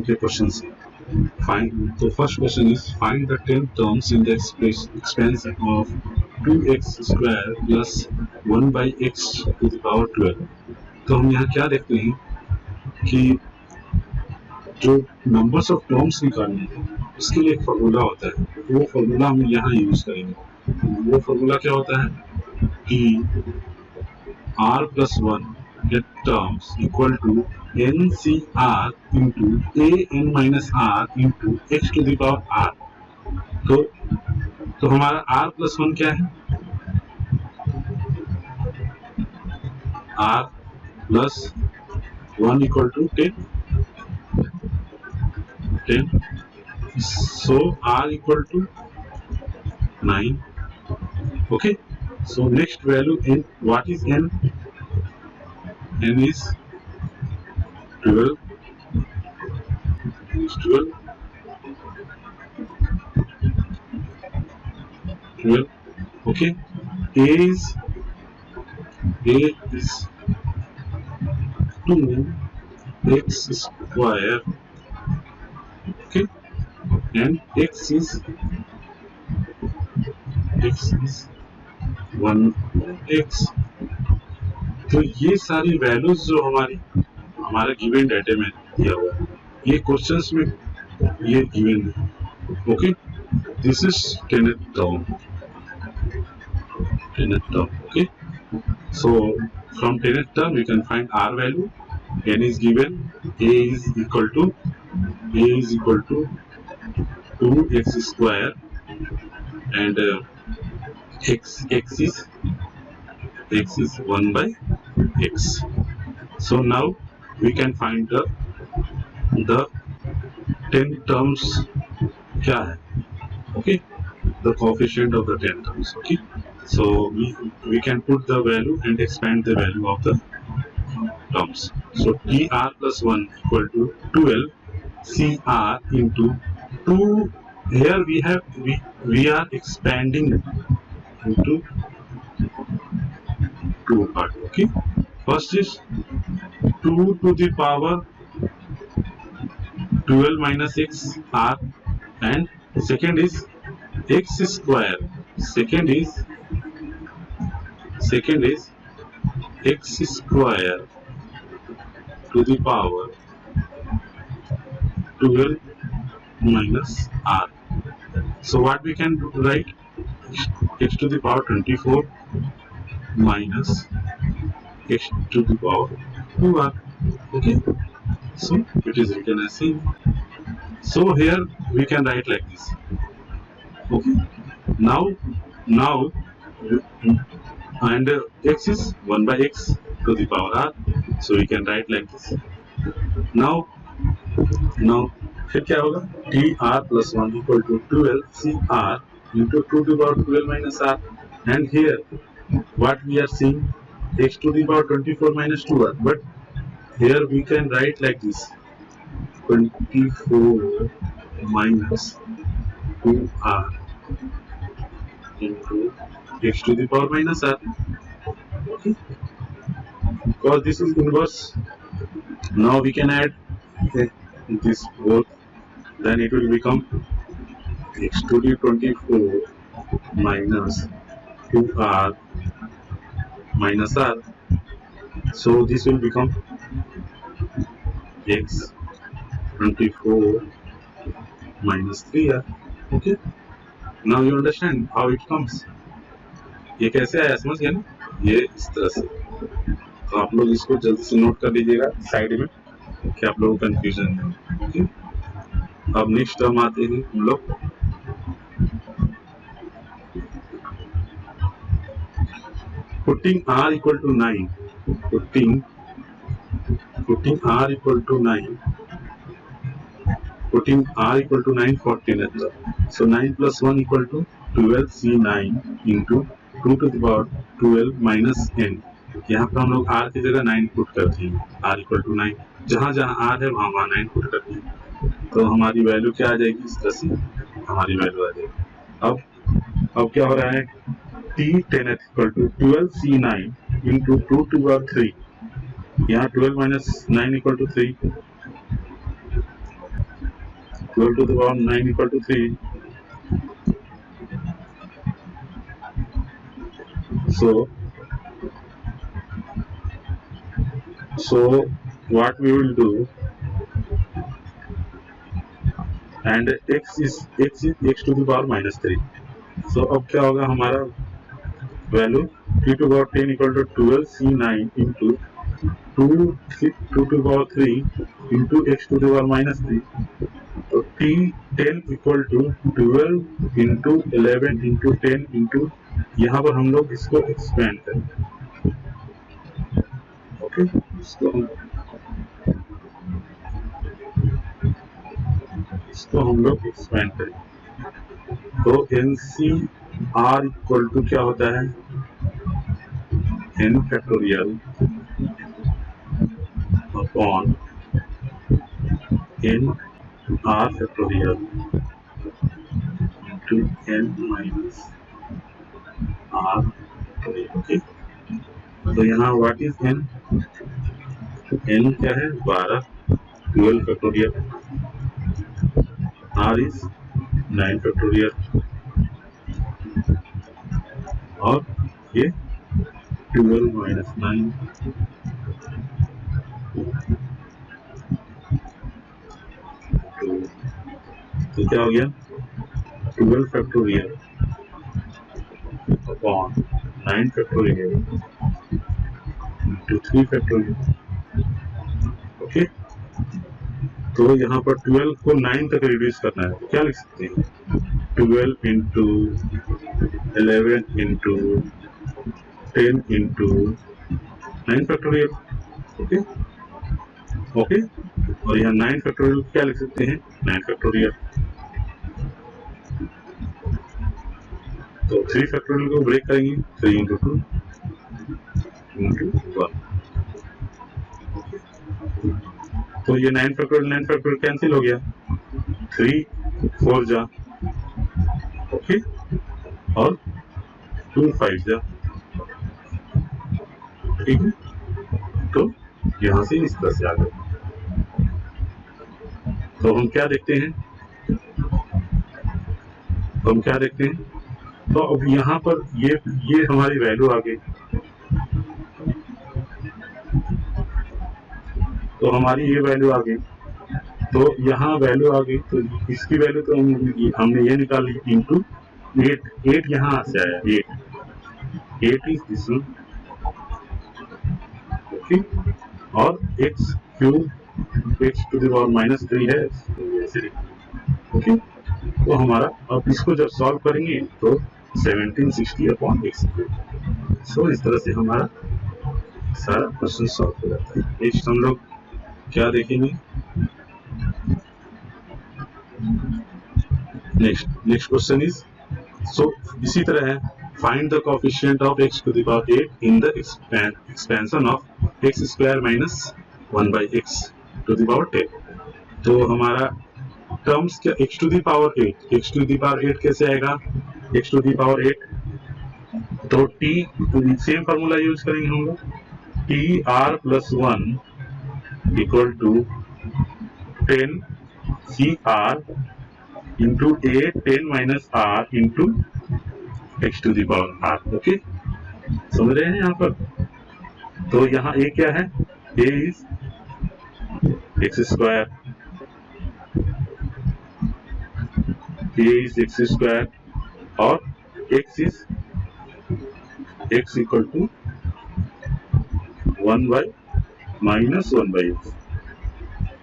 के क्वेश्चन से। फाइंड, तो first question is find the 10 terms in the expansion of 2x square plus 1 by x to the power 12। तो हम यहाँ क्या देखते हैं कि जो नंबर्स ऑफ टर्म्स निकालने हैं उसके लिए एक फॉर्मूला होता है, वो फॉर्मूला हम यहाँ यूज करेंगे। वो फॉर्मूला क्या होता है कि r plus 1 get terms equal to NCR into AN minus R into x to the power R। तो हमारा r plus 1 क्या है? r plus 1 equal to 10। So r equal to 9। Okay, so next value n, what is n? N is 12, is 12, okay. A is 2x square, okay, and x is 1x। तो ये सारी values जो हमारे given data में दिया हुआ है, ये क्वेश्चंस में ये गिवन है। Okay, this is 10th term। Okay, so from 10th term we can find r value. N is given, a is equal to 2x square and x is 1 by x। So now we can find the 10 terms क्या है, okay, the coefficient of the 10 terms। Okay, so we can put the value and expand the value of the terms। So tr plus 1 equal to 12 cr into 2। Here we are expanding into two part। Okay, first is 2 to the power 12 minus x r, and second is x square, second is x square to the power 12 minus r। So what we can write, x to the power 24 minus x to the power 2r। Okay, so it is written as same। So here we can write like this। Okay, now and x is 1 by x to the power r, so we can write like this। now फिर क्या होगा, tr plus 1 equal to 12 cr into 2 to the power 12 minus r, and here what we are seeing, x to the power 24 minus 2r, but here we can write like this, 24 minus 2r into x to the power minus r। Okay, because this is inverse, now we can add this both, then it will become x to the 24 minus 2r minus r, so this will become x 24 minus 3r। Okay, now you understand how it comes। ये कैसे आया समझ गया ना, ये इस तरह से। तो आप लोग इसको जल्दी से नोट कर लीजिएगा साइड में कि आप लोगों को कंफ्यूजन है। ओके, अब नेक्स्ट टर्म आते हैं हम लोग, putting r equal to 9, putting r equal to 9 for 10th term। So 9 plus 1 equal to 12 c9 into 2 to the power 12 minus n। यहाँ पर हम लोग r की जगह 9 पुट करते हैं, r equal to 9, जहाँ जहाँ r है वहाँ 9 पुट करते हैं, तो हमारी वैल्यू क्या आ जाएगी, इस तरह से हमारी वैल्यू आ जाएगी। अब क्या हो रहा है, t10th equal to 12 c9 into 2 to the power 3, यहाँ 12 minus 9 equal to 3, 12 to the power 9 equal to 3. So what we will do, and x is x to the power -3. So अब क्या होगा हमारा value t to the power 10 equal to 12 c9 into 2 to the power 3 into x to the power -3. तो t10 equal to 12 into 11 into 10 into, यहाँ पर हम लोग इसको एक्सपेंड करें. ओके, इसको हम लोग एक्सपेंड करें. तो NCR इक्वल टू क्या होता है, n factorial upon n r factorial into n minus r. Okay, तो यहाँ व्हाट इज n? n क्या है, 12, 12 फैक्टोरियल, r इज 9 फैक्टोरियल, और ये 12 माइनस 9. तो क्या हो गया, 12 factorial upon 9 factorial into 3 factorial. Okay, तो यहाँ पर 12 को 9 तक रिड्यूस करना है, तो क्या लिख सकते हैं, 12 into 11 into 10 into 9 factorial. Okay okay, और यहाँ 9 फैक्टोरियल क्या लिख सकते हैं, 9 फैक्टोरियल. तो 3 फैक्टोरियल को ब्रेक करेंगे, 3 इंटू 2 इंटू 1. तो ये 9 फैक्टोरियल कैंसिल हो गया, 3 4 जा, ओके, और 2 5 जा. ठीक है, तो यहां से इस तरह से आ गए. तो हम क्या देखते हैं, तो अब यहाँ पर ये हमारी वैल्यू आ गई. तो हमारी ये वैल्यू आ गई, तो यहाँ वैल्यू आ गई, तो इसकी वैल्यू तो हमने ये निकाल ली इंटू 8 यहाँ से आया, 8 इज दिस वन. ओके, और x cube x to the power -3 है. ओके, तो हमारा अब इसको जब सॉल्व करेंगे तो 1760 अपॉन x. सो इस तरह से हमारा सारा क्वेश्चन सॉल्व हो जाता है. नेक्स्ट हम लोग क्या देखेंगे, नेक्स्ट क्वेश्चन इज, सो इसी तरह है, find the coefficient of x to the power 8 in the expansion of x square minus 1 by x to the power 10. तो हमारा टर्म्स क्या, x to the power 8, x to the power 8 कैसे आएगा, x to the power 8, तो t same formula use करेंगे हम लोग, tr plus 1 equal to 10 cr into 8 10 minus r into x to the power r. Okay, समझ रहे हैं यहाँ पर. तो यहाँ a क्या है, a is x square, a is x square, और x is x equal to 1 by -1 by x,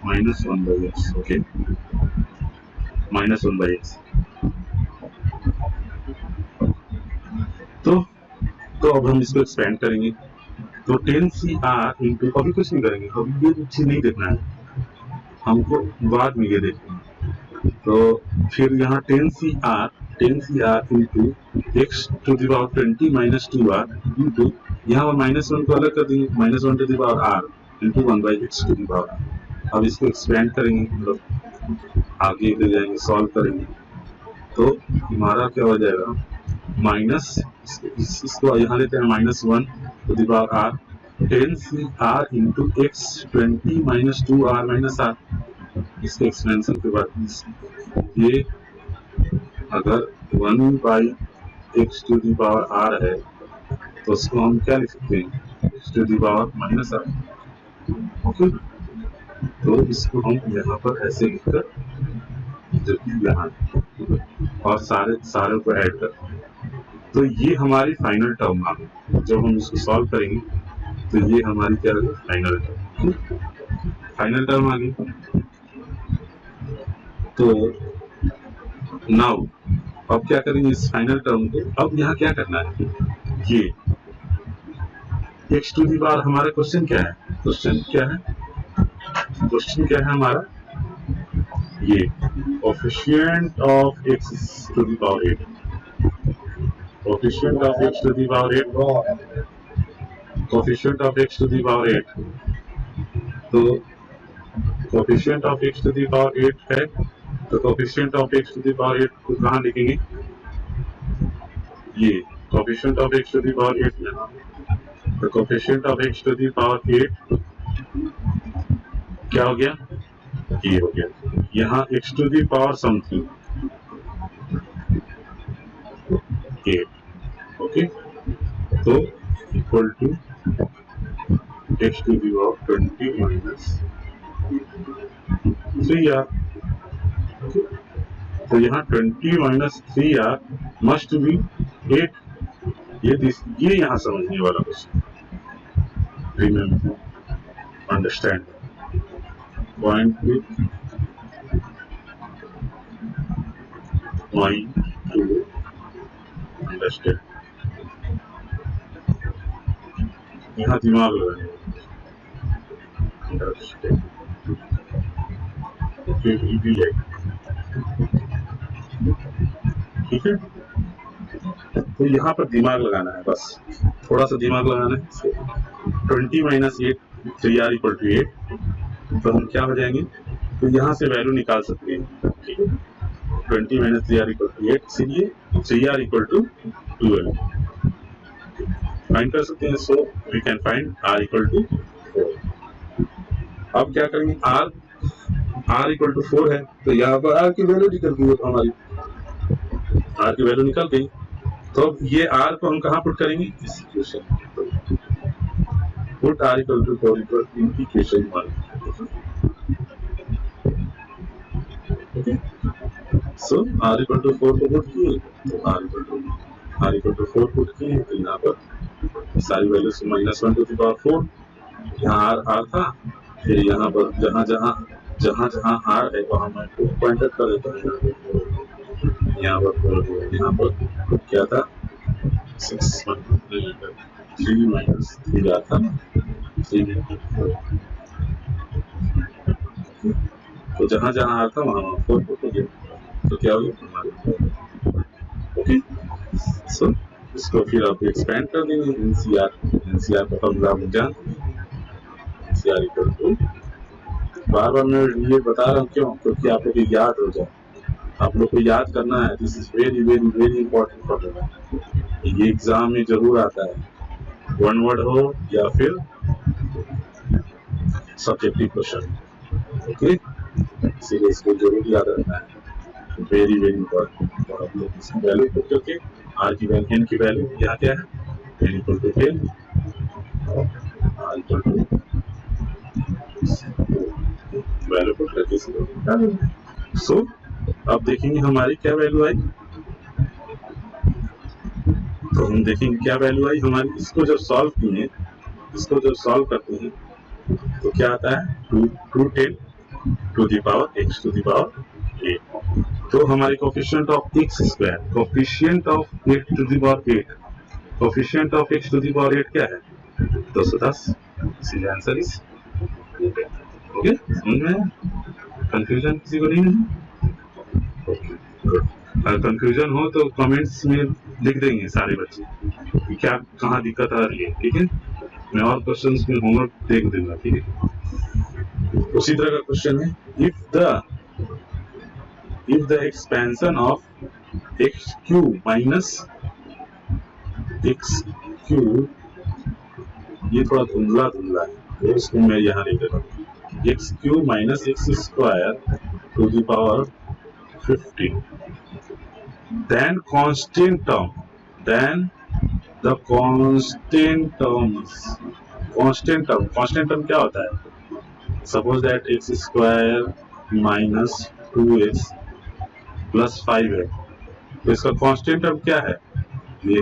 -1 by x. Okay, -1 by x. तो अब हम इसको एक्सपेंड करेंगे, तो 10cr इंटू, अभी कुछ नहीं करेंगे, अभी ये चीज नहीं देखना है हमको, बाद में ये देखना है. तो फिर यहाँ 10cr into x to the power 20 minus 2r into, यहाँ पर -1 को अलग कर देंगे, -1 to the power r into 1 by x to the power r. अब इसको एक्सपेंड करेंगे, मतलब आगे ले जाएंगे, सॉल्व करेंगे, तो हमारा क्या हो जाएगा, माइनस, इसको यहाँ लेते हैं -1 to the power r 10cr into x 20 minus 2r minus r. इसके एक्सपेंशन के बाद ये अगर 1 by x to the power r है तो उसको हम क्या लिख सकते हैं, x to the power minus r. Okay, तो इसको हम यहाँ पर ऐसे लिखकर जो कि यहाँ और सारे को ऐड करते हैं, तो ये हमारी फाइनल टर्म आ गई। जब हम इसको सॉल्व करेंगे तो ये हमारी क्या होगी, फाइनल टर्म। फाइनल टर्म आ गई। तो नाउ अब क्या करेंगे इस फाइनल टर्म को, अब यहाँ क्या करना है, ये एक्स टू दी पावर, हमारा क्वेश्चन क्या है, क्वेश्चन क्या है हमारा, ये coefficient of x to the power 8, coefficient of x to the power 8, coefficient of x to the power 8। तो coefficient of x to the power 8 है, तो coefficient of x to the power 8 को कहाँ लिखेंगे, ये coefficient of x to the power 8 यहाँ, तो coefficient of x to the power 8 क्या हो गया, ये हो गया, यहाँ x to the power something 8। Okay, तो equal to x to the power 20 minus 3r। तो यहाँ 20 माइनस 3r मस्ट बी 8। ये यहाँ समझने वाला question, remember, understand point with mind to understand. यहाँ दिमाग लगाने, अंडरस्टैंड, ठीक है। तो यहाँ पर दिमाग लगाना है, बस थोड़ा सा दिमाग लगाना है। 20 माइनस 8 3r इक्वल टू 8, तो हम क्या हो जाएंगे, तो यहाँ से वैल्यू निकाल सकते हैं, ठीक है। 20 माइनस 3r इक्वल टू 8, इसलिए 3r इक्वल टू 12 फाइंड कर सकते हैं। So we can find r equal to 4। अब क्या करेंगे, r इक्वल टू 4 है, तो यहाँ पर r की वैल्यू निकल गई, हमारी r की वैल्यू निकल गई। तो अब ये r को हम कहाँ पुट करेंगे, इस equation, put r equal to 4 equal in equation 1। So r equal to 4 को पुट किए, तो r इक्वल टू 4 पुट किए, तो यहाँ पर सारी वैल्यू से -1 टू द पावर 4, यहाँ r था, फिर यहाँ पर जहाँ r है वहाँ मैं पॉइंटर कर देता हूँ, यहाँ पर क्या था, 3 माइनस 3 आता ना, 3 तो जहाँ आता वहाँ 4 हो गया, तो क्या हो गया, ओके। सो इसको फिर आप एक्सपेंड कर देंगे, एनसीआर का फॉर्मूला आप जानते हैं, एनसीआर इक्वल टू, बार मैं ये बता रहा हूँ क्यों, क्योंकि आप लोग को याद हो जाए, आप लोग को याद करना है। This is very very very important for you, ये एग्जाम में जरूर आता है, वन वर्ड हो या फिर सब्जेक्टिव क्वेश्चन, ओके, इसीलिए इसको जरूर याद रखना है, वेरी वेरी इंपॉर्टेंट। और आप लोग इसकी वैल्यू पुट करके, आर की वैल्यू, एन की वैल्यू यहाँ क्या है, n equal to 10, r equal to value put करके, सो अब देखेंगे हमारी क्या वैल्यू आई, तो हम देखेंगे क्या वैल्यू आई हमारी। इसको जब सॉल्व किए, इसको जब सॉल्व करते हैं तो क्या आता है, 210 to the power x to the power 8। तो हमारी coefficient of x square, coefficient of x to the power 8, coefficient of x to the power 8 क्या है, 210। इसलिए आंसर इज ओके। समझ में आया, कंफ्यूजन किसी को नहीं है, अगर कंफ्यूजन हो तो कमेंट्स में लिख देंगे सारे बच्चे कि क्या कहाँ दिक्कत आ रही है, ठीक है। मैं और क्वेश्चंस में होमवर्क देख दूंगा, ठीक है। उसी तरह का क्वेश्चन है, if the expansion of x cube minus x cube, ये थोड़ा धुंधला है, तो इसको मैं यहाँ लिख देता हूँ, x cube minus x square to the power 15. Then constant term. Then the constant term क्या होता है? Suppose that x square minus 2x plus 5 है, तो इसका constant term क्या है? ये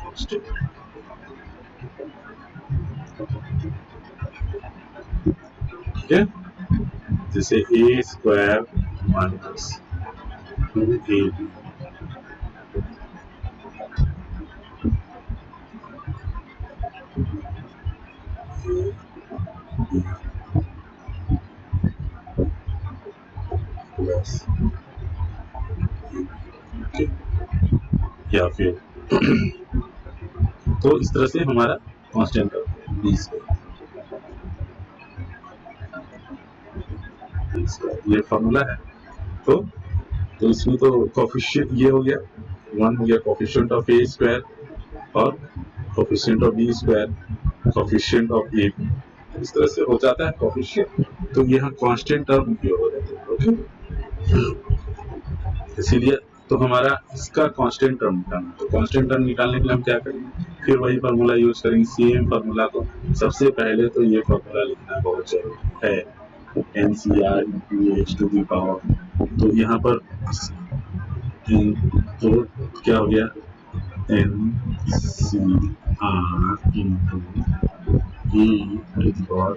constant, ठीक है, जैसे a square minus 2ab plus, या फिर तो इस तरह से हमारा कांस्टेंट टर्म b स्क्वायर ये फॉर्मूला है. तो इसमें तो कोफिशिएंट ये हो गया, 1 हो गया कोफिशिएंट ऑफ a स्क्वायर और coefficient of b square, coefficient of a, इस तरह से हो जाता है कोफिशिएंट. तो यहाँ कांस्टेंट टर्म भी हो जाता है. ओके, इसीलिए तो हमारा इसका कांस्टेंट टर्म निकालना. तो कांस्टेंट टर्म निकालने के लिए हम क्या करेंगे, फिर वही फार्मूला यूज करेंगे, सेम फार्मूला को. सबसे पहले तो ये फार्मूला लिखना बहुत जरूरी है, NCR into h to the power. तो यहाँ पर तो क्या हो गया, NCR into a to the power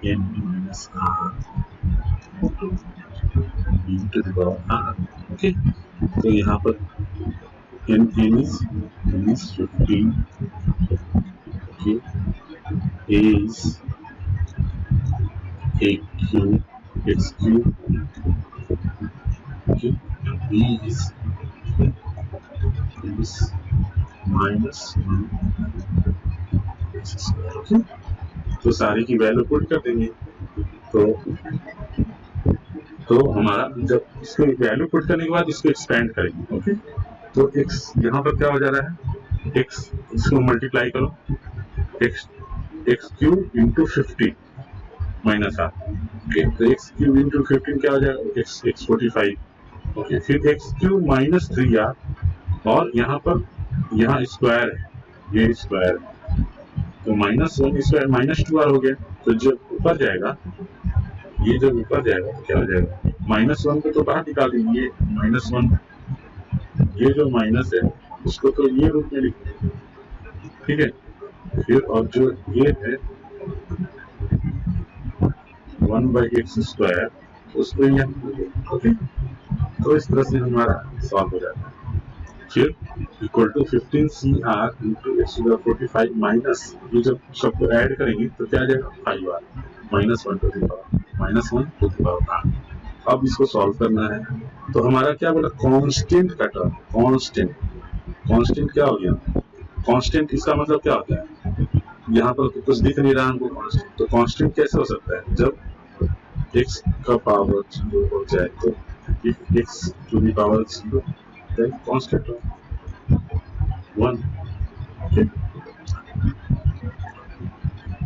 n minus r into b to the power r. Okay, तो यहाँ पर n is 15, okay, a is a cube x cube, okay, and b is minus 1 x square. Okay, तो सारे की value put कर देंगे. तो हमारा जब इसको वैल्यू पुट करने के बाद इसको एक्सपेंड करेंगे. ओके, तो x यहाँ पर क्या हो जा रहा है, x इसको मल्टीप्लाई करो, x cube into 15 minus r. Okay, तो x क्यूब इंटू 15 क्या हो जाएगा, x 45. ओके, फिर x क्यूब माइनस 3r और यहाँ पर यहाँ स्क्वायर है, ये स्क्वायर है, तो माइनस 1 स्क्वायर माइनस 2r हो गया. तो जब ऊपर जाएगा, ये जब ऊपर जाएगा तो क्या हो जाएगा, माइनस 1 को तो बाहर निकाल देंगे, माइनस 1, ये जो माइनस है उसको तो ये रूप में लिख देंगे. ठीक है, फिर और जो ये है 1/x स्क्वायर उसको यहाँ. ओके, तो इस तरह से हमारा सॉल्व हो जाता है. फिर equal to 15CR into x to the 45 minus, ये जब सबको ऐड करेंगे तो क्या आ जाएगा, 5r minus 1 to the power r. अब इसको सॉल्व करना है. तो हमारा क्या बोला, कांस्टेंट का टर्म, कांस्टेंट क्या हो गया, कांस्टेंट इसका मतलब क्या होता है, यहाँ पर तो कुछ दिख नहीं रहा हमको कांस्टेंट. तो कांस्टेंट कैसे हो सकता है, जब x का पावर 0 हो जाए, तो if x to the power 0 then constant of 1. okay,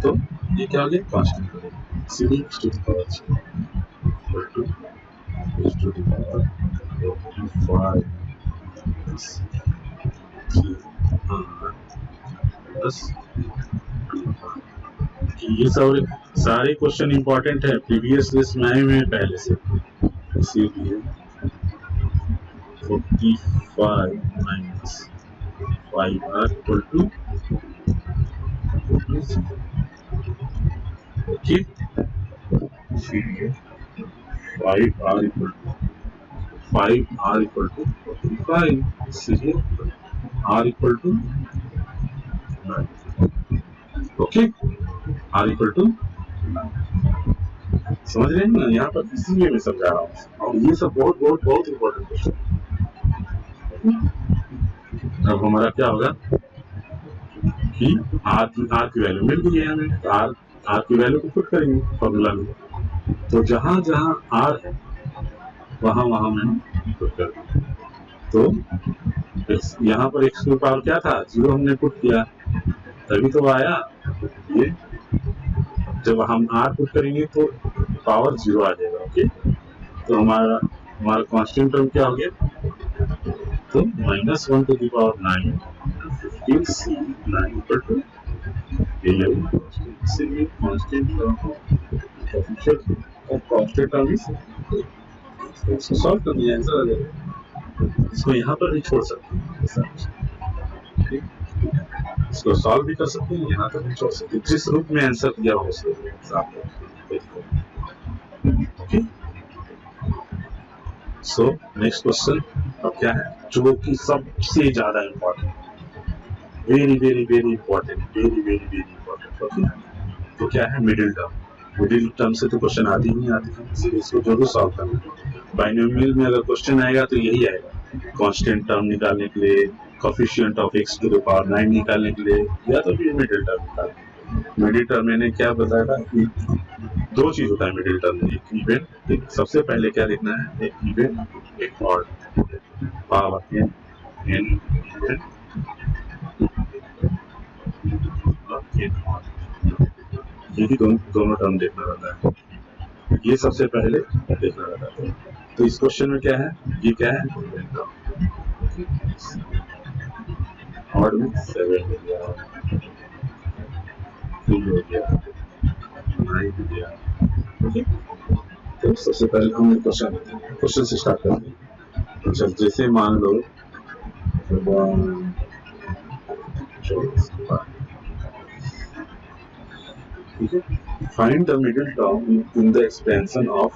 तो ये क्या हो गया, कांस्टेंट. इसीलिए x to the power 0 equal to x to the power 45 plus 3r plus 2r. ये सारे क्वेश्चन इंपॉर्टेंट है, प्रीवियस लिस्ट में आए हुए हैं पहले से. इसीलिए 45 minus 5r equal to 0. okay, 5r equal to 45, इसलिए r equal to 9. Okay, r equal to 9. समझ रहे हैं ना, यहाँ पर इसीलिए मैं समझा रहा हूँ, और ये सब बहुत इंपॉर्टेंट क्वेश्चन. अब हमारा क्या होगा कि r की वैल्यू मिल गई है हमें, r की वैल्यू को पुट करेंगे फॉर्मूला में. तो जहां r है वहां मैंने पुट कर दिया. तो यहाँ पर x की पावर क्या था, 0 हमने पुट किया, तभी तो आया ये जब हम r पुट करेंगे तो पावर 0 आ जाएगा। ओके, तो हमारा कांस्टेंट टर्म क्या हो गया, तो -1 to the power 9 15 c 9 equal to 11। इसलिए कांस्टेंट टर्म इज, इसको सॉल्व कर दिया, आंसर आ जाएगा। इसको यहाँ पर भी छोड़ सकते हैं, इसको सॉल्व भी कर सकते हैं, यहाँ तक भी छोड़ सकते हैं, जिस रूप में आंसर दिया हो ओके। सो नेक्स्ट क्वेश्चन अब क्या है, जो कि सबसे ज्यादा important, very very very important, very very very important. Okay, तो क्या है, मिडिल टर्म। मिडिल टर्म से तो क्वेश्चन आती ही नहीं आती है, इसलिए इसको जरूर सॉल्व करना है। बाइनोमियल में अगर क्वेश्चन आएगा तो यही आएगा, कांस्टेंट टर्म निकालने के लिए, coefficient of x to the power 9 निकालने के लिए, या तो फिर मिडिल टर्म निकालने। मिडिल टर्म मैंने क्या बताया था कि दो चीज होता है मिडिल टर्म में, एक इवेंट, एक सबसे पहले क्या लिखना है, एक इवेंट, एक ऑड, पावर n इवेंट, ये भी दोनों टर्म देखना रहता है, ये सबसे पहले देखना रहता है। तो इस क्वेश्चन में क्या है, ये क्या है, ऑड में 7 हो गया, 3 हो गया, 9 हो गया। ओके, तो सबसे पहले हम क्वेश्चन से स्टार्ट करेंगे। तो जैसे मान लो find the middle term in the expansion of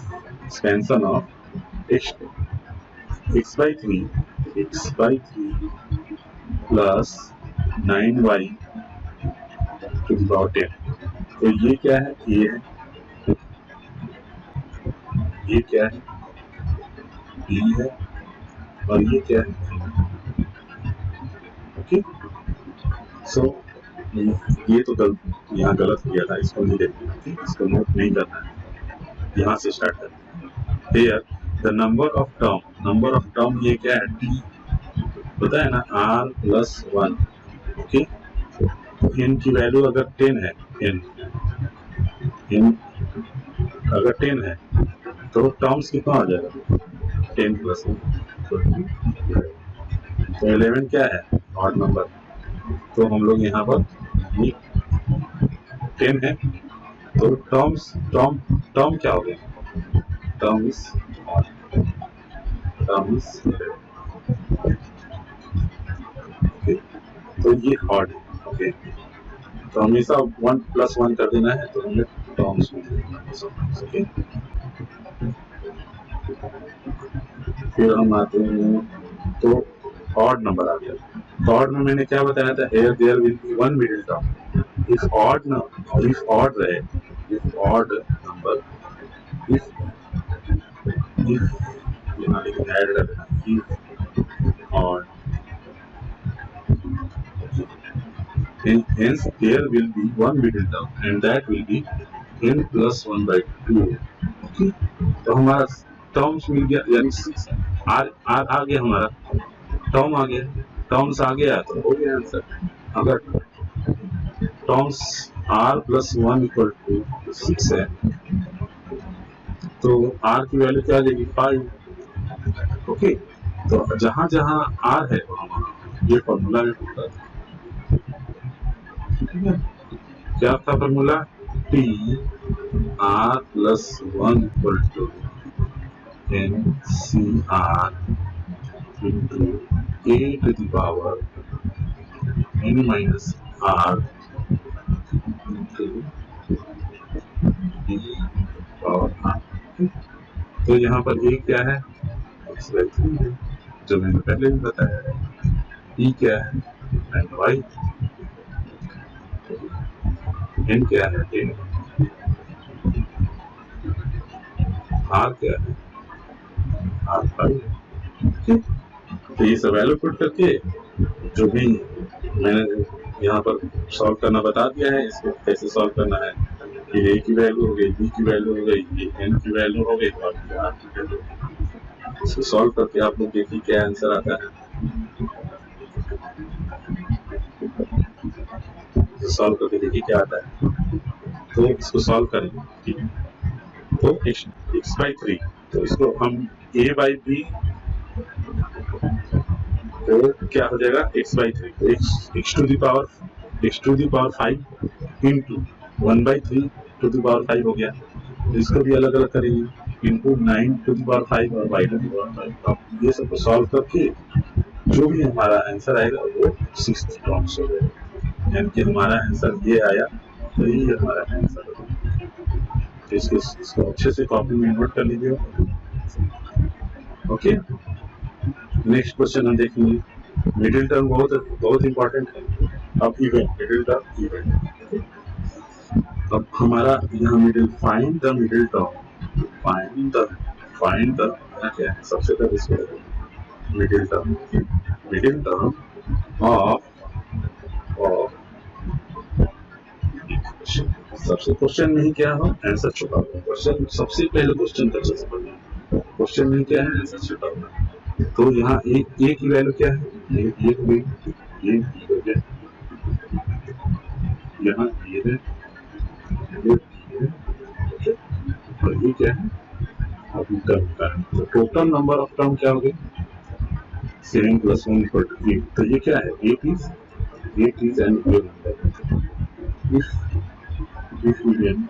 x by 3 plus 9y to the power 10। तो ये क्या है, ये क्या है, b है, और ये क्या है। ओके, सो ये तो यहाँ गलत किया था, इसको नहीं देखना, इसको नोट नहीं करना है, यहाँ से स्टार्ट करना है। Here the number of term ये क्या है, t पता है ना, r plus 1। ओके, n की वैल्यू अगर 10 है, n अगर 10 है तो टर्म्स कितना आ जाएगा, 10 plus 1, तो 11 क्या है, ऑड नंबर। तो हम लोग यहाँ पर 10 है, तो टर्म क्या हो गया, टर्म इज ओके, तो ये ऑड है। ओके, तो हमेशा 1 plus 1 कर देना है, तो हमें टर्म्स में ओके। फिर हम आते हैं, तो ऑड नंबर आ गया। तो ऑड में मैंने क्या बताया था, here there will be one middle term if odd रहे, if odd number, if यहाँ लिखा है ऐड रखना, if odd, hence there will be one middle term and that will be n plus 1 by 2। Okay, तो हमारा terms मिल गया, यानी 6 r आ गया, हमारा टर्म आ गया, टर्म्स आ गया तो हो गया आंसर। अगर terms r plus 1 equal to 6 है, तो r की वैल्यू क्या आ जाएगी, 5। ओके, तो जहां जहां r है ये फॉर्मूला में होता है, क्या था formula, t r plus 1 equal to n c r into a to the power n minus r into d power r। तो यहाँ पर a क्या है, जो मैंने पहले भी बताया है, e क्या है, and y, n क्या है, 10, r क्या है, r5। तो ये सब वैल्यू पुट करके जो भी मैंने यहाँ पर सॉल्व करना बता दिया है, इसको कैसे सॉल्व करना है, ये a की वैल्यू हो गई, b की वैल्यू हो गई, ये n की वैल्यू हो गई, और r की वैल्यू। इसको सॉल्व करके आप लोग देखिए क्या आंसर आता है। सॉल्व करके देखिए क्या आता है। तो इसको सॉल्व करेंगे, ठीक है। तो x बाई 3, तो इसको हम a बाई b, तो क्या हो जाएगा x बाई 3, तो x to the power 5 into 1 by 3 to the power 5 हो गया। तो इसको भी अलग अलग करेंगे, इंटू 9 टू द पावर 5 और y टू द पावर 5। अब ये सब सॉल्व करके जो भी हमारा आंसर आएगा वो 6 टर्म्स हो जाएगा, यानी कि हमारा आंसर ये आया, तो ये हमारा आंसर होगा। तो इसको अच्छे से कॉपी में नोट कर लीजिए। ओके, नेक्स्ट क्वेश्चन हम देखेंगे। मिडिल टर्म बहुत इंपॉर्टेंट है। अब इवेंट, मिडिल टर्म इवेंट। अब हमारा यहाँ middle, find the middle term, find the क्या है, सबसे पहले इसको मिडिल टर्म ऑफ सबसे क्वेश्चन में ही क्या हो, आंसर छुपा हुआ। क्वेश्चन सबसे पहले क्वेश्चन का चीज पढ़ना है, क्वेश्चन में क्या है, आंसर छुपा हुआ है। तो यहाँ ए की वैल्यू क्या है, ये हो गया, यहाँ ये है, और ये क्या है, अभी टर्म का है। तो टोटल नंबर ऑफ टर्म क्या हो गया, 7 + 1 = 8। तो ये क्या है, 8 is an even number. If even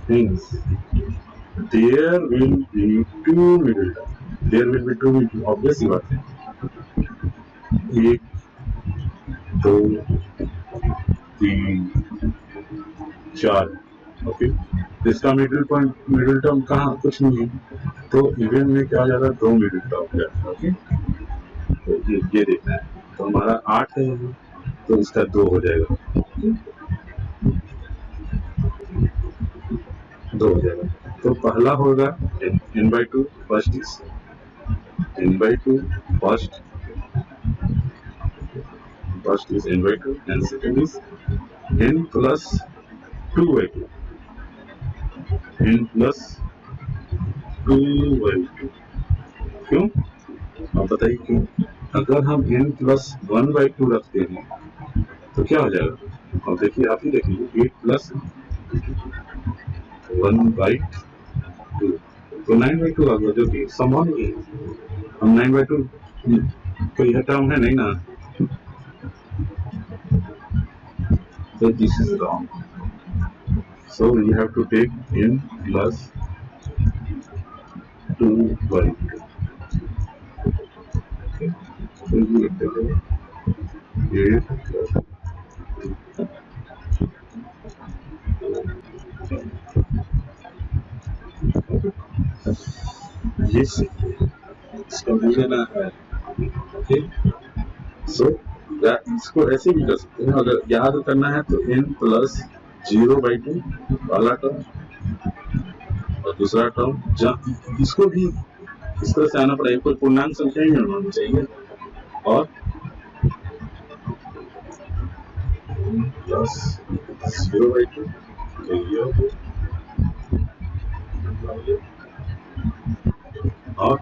things, there will be two middle term. There will be two middle, obvious बात है। 1, 2, 3, 4। ओके, इसका मिडिल टर्म कहाँ, कुछ नहीं है। तो इवेंट में क्या हो जाएगा, 2 मिडिल टर्म है। ओके, तो ये देखना है। तो हमारा 8 है यहाँ, तो इसका 2 हो जाएगा, 2 हो जाएगा। तो पहला होगा n/2, first is n/2, first is n/2 and second is n + 2/2, n + 2/2। क्यों, आप बताइए क्यों? अगर हम n + 1/2 रखते हैं तो क्या हो जाएगा, और देखिए, आप ही देखिए, 8 + 1/2, तो 9/2 आ गया, जो कि समान ही है। हम 9/2 कोई टर्म है नहीं ना, so this is wrong, so you have to take n + 2/2। okay, so you take 8 + ये इसका लेना है। ओके, सो इसको ऐसे भी कर सकते हैं, अगर याद करना है तो n + 0/2 वाला टर्म और दूसरा टर्म, इसको भी इस तरह से आना पड़ेगा, कोई पूर्णांक संख्या ही होनी चाहिए। और n + 0/2, तो ये हो गया, और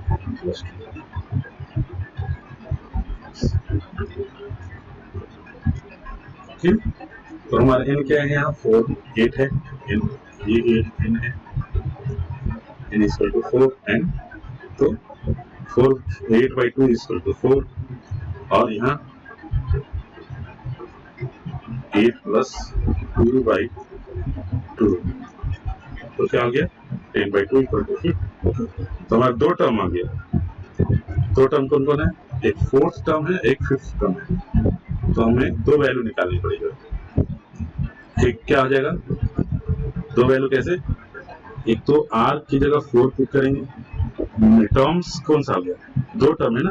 +2। तो हमारा n क्या है यहाँ, 4, 8 है, ये 8 n है, n = 4, एंड तो 8/2 = 4, और यहाँ 8 + 2/2, तो क्या हो गया, 10/2 = 5। तो हमारा 2 टर्म आ गया। 2 टर्म कौन कौन है, एक 4th टर्म है, एक 5th टर्म है। तो हमें 2 वैल्यू निकालनी पड़ेगा। ठीक, क्या हो जाएगा, 2 वैल्यू कैसे, एक तो r की जगह 4 पुट करेंगे। टर्म्स कौन सा आ गया, 2 टर्म है ना,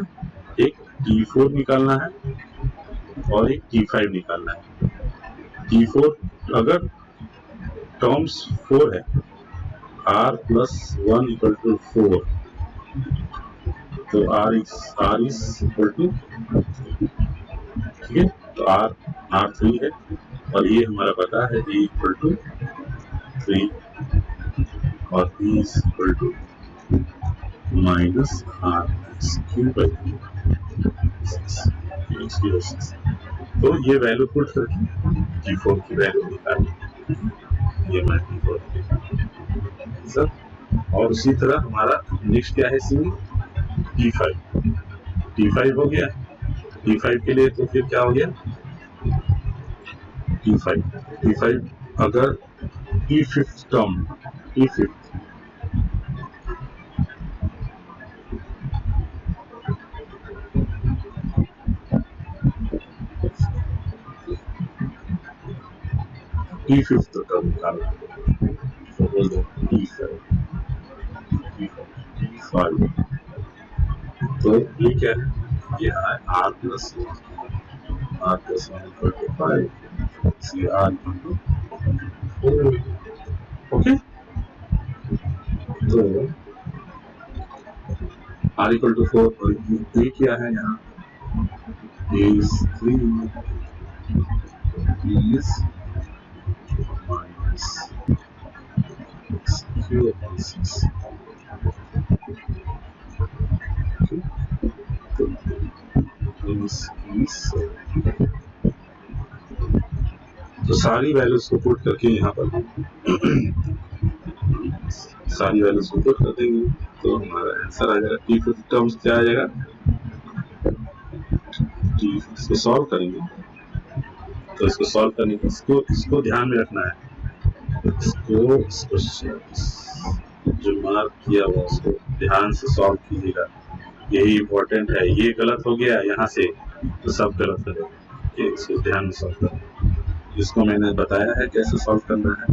एक t4 निकालना है और एक t5 निकालना है। t4 अगर टर्म्स 4 है, r + 1 = 4, तो r is equal to, ठीक है, तो r 3 है, और ये हमारा पता है a = 3, और b is equal to -r3/6। तो ये वैल्यू पुट करके T4 की वैल्यू निकाली, ये मैं T4 सर। और उसी तरह हमारा नेक्स्ट क्या है सी T5 हो गया। T5 के लिए तो फिर क्या हो गया T5 अगर T5th टर्म T5th टर्म निकालना, तो बोल दो T5 तो ये क्या है, ये है R plus 1 equal to 5 R into 4। Okay, तो R equal to 4 और ये क्या है यहाँ is 3 is minus Q upon 6। तो सारी वैल्यूज को पुट करके यहाँ पर सारी वैल्यूज को पुट कर देंगे तो हमारा आंसर आ जाएगा T5 टर्म्स क्या आ जाएगा, इसको सॉल्व करेंगे तो इसको सॉल्व करने के इसको ध्यान में रखना है, इसको जो मार्क किया हुआ उसको ध्यान से सॉल्व कीजिएगा, यही इम्पोर्टेंट है। ये गलत हो गया यहाँ से तो सब गलत करेगा, इसको ध्यान में सॉल्व करना, जिसको मैंने बताया है कैसे सॉल्व करना है।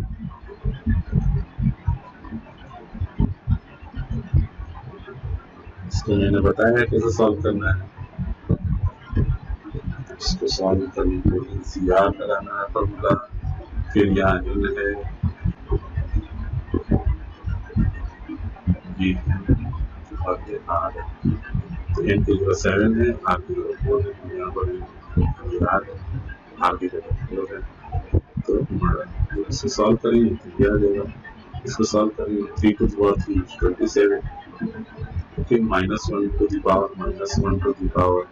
इसको मैंने बताया है कैसे सॉल्व करना है, इसको सॉल्व करने के लिए CR लगाना है फॉर्मूला, फिर यहाँ n है, ये आगे R है, तो n की जगह 7 है, R की जगह 4 है, यहाँ पर R है, R की जगह 4 है। तो हमारा इसको सॉल्व करेंगे तो क्या आ जाएगा, इसको सॉल्व करेंगे 3 to the power 3 27, फिर -1 to the power -1 to the power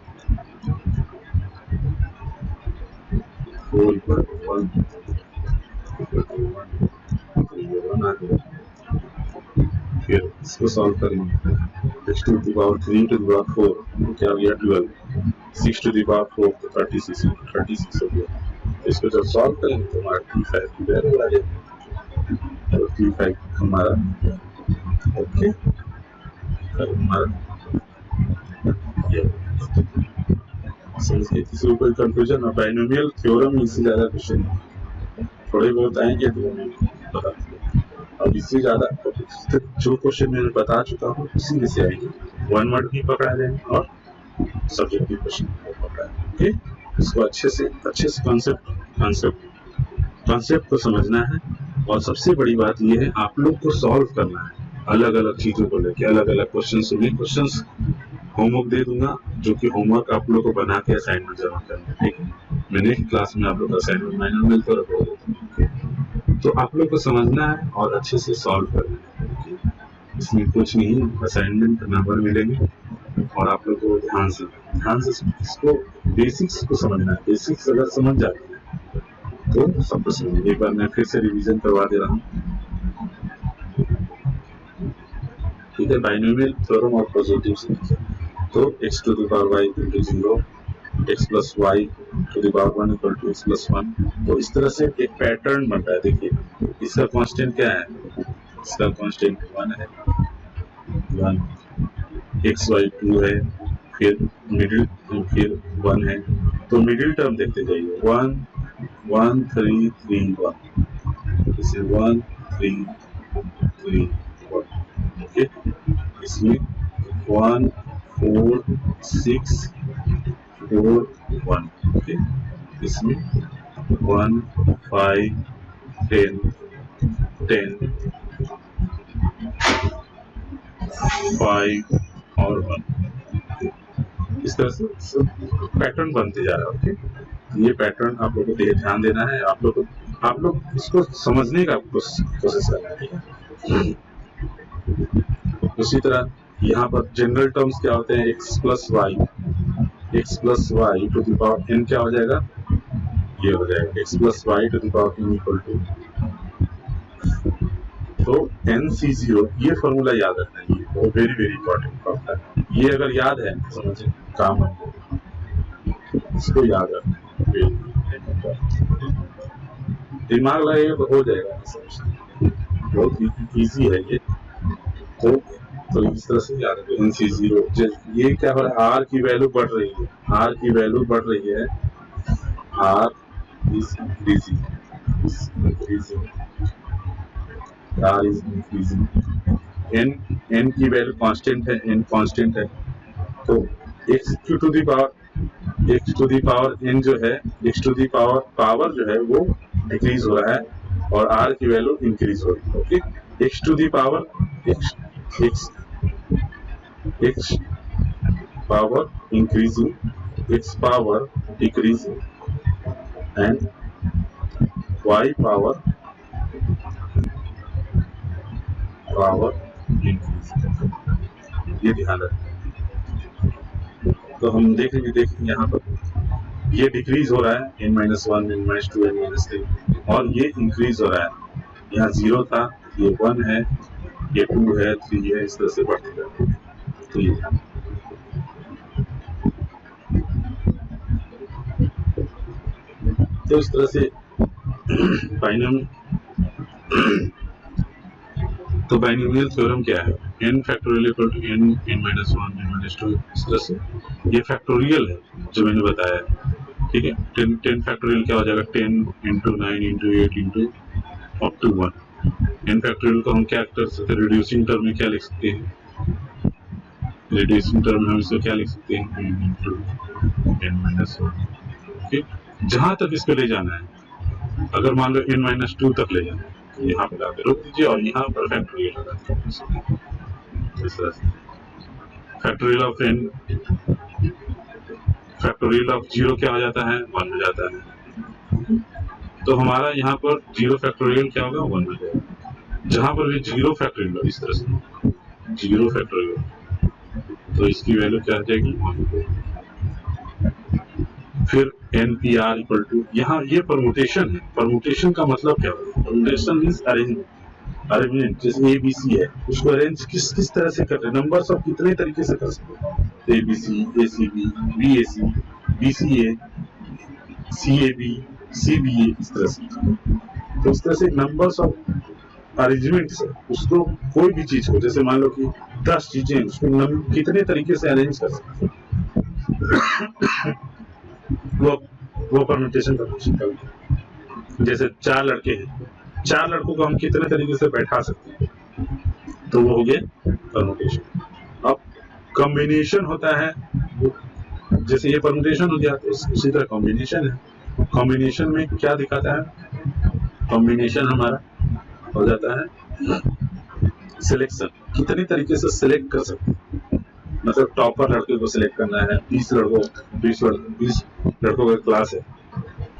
4 equal to 1 तो ये 1 आ गया। फिर इसको सॉल्व करेंगे 6 to the power 3 to the power 4 क्या हो गया 12, 6 to the power 4 तो 36 हो गया। इसको जब सॉल्व करेंगे तो हमारा T5 की वैल्यू आ जाएगी, तो T5 हमारा ओके हमारा ये समझ गए। किसी को कोई कंफ्यूजन है बाइनोमियल थ्योरम इससे ज़्यादा क्वेश्चन थोड़े बहुत आएंगे तो बता देंगे, अब इससे ज़्यादा जो क्वेश्चन मैंने बता चुका हूँ उसी में से आएंगे, 1 वर्ड भी पकड़ा जाएंगे और सब्जेक्टिव क्वेश्चन पकड़ा जाएंगे। इसको अच्छे से कॉन्सेप्ट को समझना है, और सबसे बड़ी बात यह है आप लोग को सॉल्व करना है अलग अलग चीजों को लेके, अलग अलग क्वेश्चंस होमवर्क दे दूंगा जो कि होमवर्क आप लोग को बना के असाइनमेंट जमा करना है, ठीक है। मैं नेक्स्ट क्लास में आप लोग का असाइनमेंट मैनुअल मिलकर रखा हूँ, तो आप लोग को समझना है और अच्छे से सॉल्व करना है, इसमें कुछ नहीं, असाइनमेंट नंबर मिलेंगे और आप लोग को ध्यान से इसको बेसिक्स को समझना है। बेसिक्स अगर समझ जाते हैं तो सब कुछ समझ। एक बार मैं फिर से रिवीजन करवा दे रहा हूँ, ठीक है। बाइनोमियल थ्योरम और पॉजिटिव तो x to the power y equal to 0, x plus y to the power 1 equal to x plus 1। तो इस तरह से एक पैटर्न बनता है। देखिए इसका कांस्टेंट क्या है, इसका कांस्टेंट 1 है, 1 x y 2 है, फिर मिडिल फिर 1 है, तो मिडिल टर्म देखते जाइए 1 1 3 3 1, इसे 1 3 3 1, ओके। इसमें 1 4 6 4 1, ओके। इसमें 1 5 10 10 5 और 1, इस तरह से पैटर्न बनते जा रहा है, ओके। ये पैटर्न आप लोगों को ध्यान देना है, आप लोग इसको समझने का कोशिश करना है, ठीक है। उसी तरह यहाँ पर जनरल टर्म्स क्या होते हैं, x plus y to the power n क्या हो जाएगा ये हो जाएगा x plus y to the power n equal to, तो NC0 ये फॉर्मूला याद रखना है, ये वो वेरी वेरी इंपॉर्टेंट फॉर्मूला है। ये अगर याद है समझे काम है, इसको याद रखना, दिमाग लगेगा तो हो जाएगा, बहुत इजी है ये। तो इस तरह से याद रखें NC0। ये क्या हो रहा है, R की वैल्यू बढ़ रही है, R की वैल्यू बढ़ रही है, R is increasing, R is increasing, n की वैल्यू कांस्टेंट है, n कांस्टेंट है, तो x to the power n जो है, x टू द पावर जो है वो डिक्रीज हो रहा है और r की वैल्यू इंक्रीज हो रही है। Okay, x to the power x power increasing, x power decreasing and y power increasing, ये ध्यान रखें। तो हम देखेंगे यहाँ पर ये डिक्रीज हो रहा है n-1, n-2, n-3 और ये इंक्रीज हो रहा है, यहाँ 0 था, ये 1 है, ये 2 है, 3 है, इस तरह से बढ़ते जाते हैं। तो ये तो इस तरह से बाइनोमियल थ्योरम क्या है, n factorial equal to n, n-1, n-2, इस तरह से ये फैक्टोरियल है जो मैंने बताया, ठीक है। 10 फैक्टोरियल क्या हो जाएगा, 10 into 9 into 8 into up to 1। n factorial को हम क्या कर सकते हैं, रिड्यूसिंग टर्म में क्या लिख सकते हैं, रिड्यूसिंग टर्म में हम इसको क्या लिख सकते हैं, n into n-1। ठीक, जहां तक इसको ले जाना है, अगर मान लो n-2 तक ले जाना है, यहाँ पे लाके रोक दीजिए और यहाँ पर फैक्टोरियल लगा दीजिए। इस तरह से फैक्टोरियल ऑफ 0 क्या हो जाता है, 1 हो जाता है। तो हमारा यहाँ पर 0 फैक्टोरियल क्या होगा, 1 हो जाएगा। जहां पर भी 0 फैक्टोरियल, इस तरह से 0 फैक्टोरियल, तो इसकी वैल्यू क्या हो जाएगी, 1। फिर NPR इक्वल टू, यहाँ ये परमुटेशन है। परमुटेशन का मतलब क्या होगा, परमुटेशन मींस अरेंजमेंट। जैसे ABC है, उसको अरेंज किस तरह से कर रहे हैं, नंबर्स ऑफ कितने तरीके से कर सकते हैं, ABC, ACB, BAC, BCA, CAB, CBA, इस तरह से। तो इस तरह से नंबर्स ऑफ अरेंजमेंट से उसको कोई भी चीज को, जैसे मान लो कि 10 चीजें, उसको कितने तरीके से अरेंज कर सकते हैं, वो परम्यूटेशन का क्वेश्चन करेंगे। जैसे 4 लड़के हैं, 4 लड़कों को हम कितने तरीके से बैठा सकते हैं, तो वो हो गया परम्यूटेशन। अब कॉम्बिनेशन होता है, जैसे ये परम्यूटेशन हो गया, तो उसी तरह कॉम्बिनेशन है। कॉम्बिनेशन में क्या दिखाता है, कॉम्बिनेशन हमारा हो जाता है सिलेक्शन, कितने तरीके से सिलेक्ट कर सकते हैं। मतलब टॉपर लड़के को सिलेक्ट करना है, 20 लड़कों का क्लास है,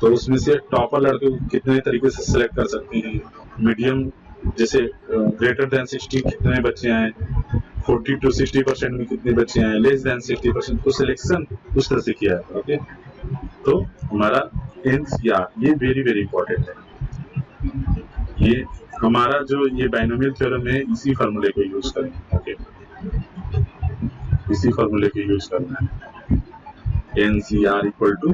तो उसमें से टॉपर लड़के को कितने तरीके से सिलेक्ट कर सकते हैं। मीडियम, जैसे ग्रेटर देन 60 कितने बच्चे आए, 40 to 60% में कितने बच्चे आए, लेस देन 60%, तो सिलेक्शन उस तरह से किया है। ओके, तो हमारा NCR ये वेरी वेरी इंपॉर्टेंट है। ये हमारा जो ये बाइनोमियल थ्योरम है, इसी फार्मूले को यूज करें। ओके, इसी फार्मूले को यूज करना है, NCR equal to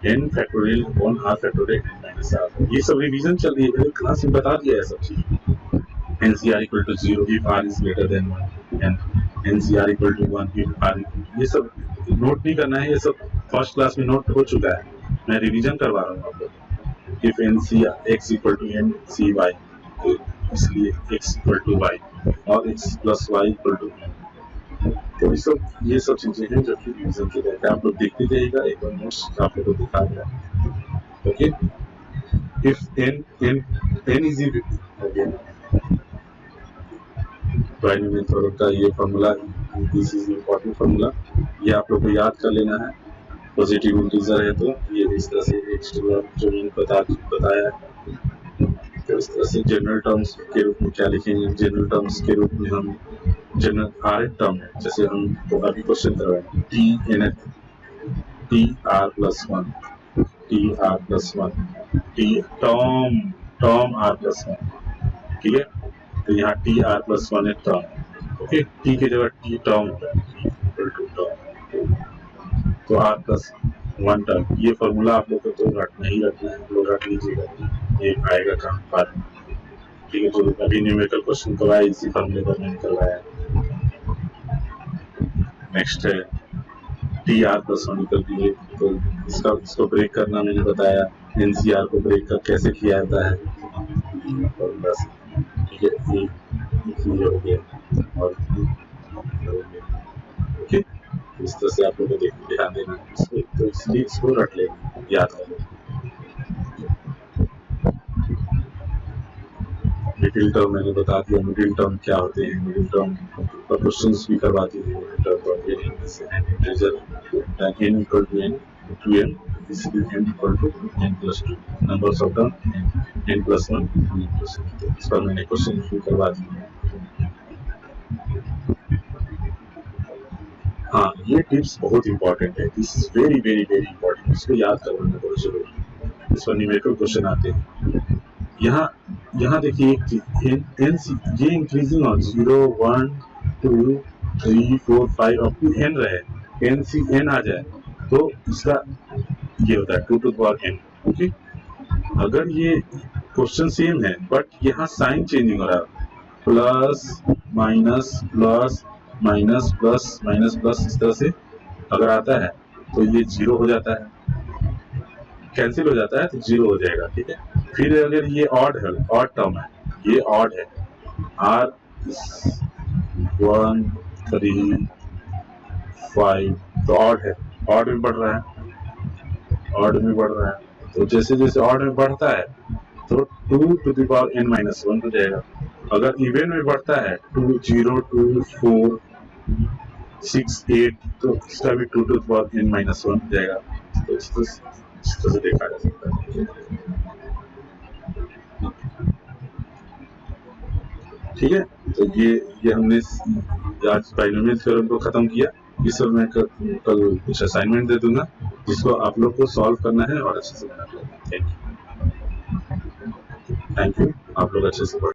n factorial upon r factorial minus r। ये सब रिवीजन चल रही है, मैंने क्लास में बता दिया है सब चीज। NCR equal to 0 if r is greater than 1 and NCR equal to 1 if r, ये सब नोट नहीं करना है, ये सब फर्स्ट क्लास में नोट हो चुका है, मैं रिवीजन करवा रहा हूँ आपको। if NCR x equal to NCY, तो इसलिए x इक्वल टू y और x plus y equal to, तो ये सब चीजें हैं जो कि रिवीजन के लिए आप लोग देखते जाइएगा। एक बार नोट्स आप लोगों को दिखा दिया। Okay, if n is binomial theorem का ये formula, this is important formula, ये आप लोग को याद कर लेना है। पॉजिटिव इंटीजर है तो ये इस तरह से x2 जो मैंने बताया, तो इस तरह से जनरल टर्म्स के रूप में क्या लिखेंगे, जनरल टर्म्स के रूप में हम जनरल r टर्म है, जैसे हम तो अभी क्वेश्चन कर रहे हैं t r+1, t r plus one, t term r plus one, ठीक है। तो यहाँ टी आर प्लस वन है टर्म, ओके। टी की जगह t term equal to term, तो आर प्लस वन टर्म। ये फॉर्मूला आप लोग को तो रटना ही रखना है, लोग रट लीजिएगा, ये आएगा काम पर, ठीक है। तो अभी न्यूमेरिकल क्वेश्चन करवाया इसी फॉर्मूले पर मैंने करवाया। नेक्स्ट है t r plus one equal to, तो इसको ब्रेक करना मैंने बताया, एनसीआर को ब्रेक कर कैसे किया जाता है, बस ठीक है। ये हो गया और ओके, इस तरह से आप लोगों को ध्यान देना, तो इसलिए इसको रट लेना, याद कर लेना। मिडिल टर्म मैंने बता दिया, मिडिल टर्म क्या होते हैं, मिडिल टर्म पर क्वेश्चंस भी करवाती है। मिडिल टर्म पर n equal to n to n, इसलिए n equal to n plus two, numbers of term n plus one, n plus two. इस पर मैंने क्वेश्चन भी करवा दिया। हाँ, ये टिप्स बहुत इंपॉर्टेंट है, this is very very very important, इसको याद करना बहुत जरूरी है। इस पर न्यूमेरिकल क्वेश्चन आते हैं। यहाँ देखिए ये इंक्रीजिंग और 0 1 2 3 4 5 अप टू n रहे, n सी n आ जाए तो इसका ये होता है 2 to the power n, okay. अगर ये क्वेश्चन सेम है बट यहाँ साइन चेंजिंग हो रहा है, plus minus plus minus plus minus plus, इस तरह से अगर आता है तो ये 0 हो जाता है, कैंसिल हो जाता है तो 0 हो जाएगा, ठीक है। फिर अगर ये ऑड है, ऑड टर्म है, ये ऑड है, r 1 3 5, तो ऑड है, ऑड में बढ़ रहा है, ऑड में बढ़ रहा है, तो जैसे जैसे ऑड में बढ़ता है तो 2 to the power n minus one हो जाएगा। अगर इवन में बढ़ता है 2 0 2 4 6 8, तो इसका भी 2 to the power n minus one हो जाएगा। तो इस तरह से देखा जा सकता है, ठीक है। तो ये हमने आज बाइनोमियल थ्योरम को खत्म किया। इस पर मैं कल कुछ असाइनमेंट दे दूंगा जिसको आप लोग को सॉल्व करना है और अच्छे से बना लेना। थैंक यू, आप लोग अच्छे से पढ़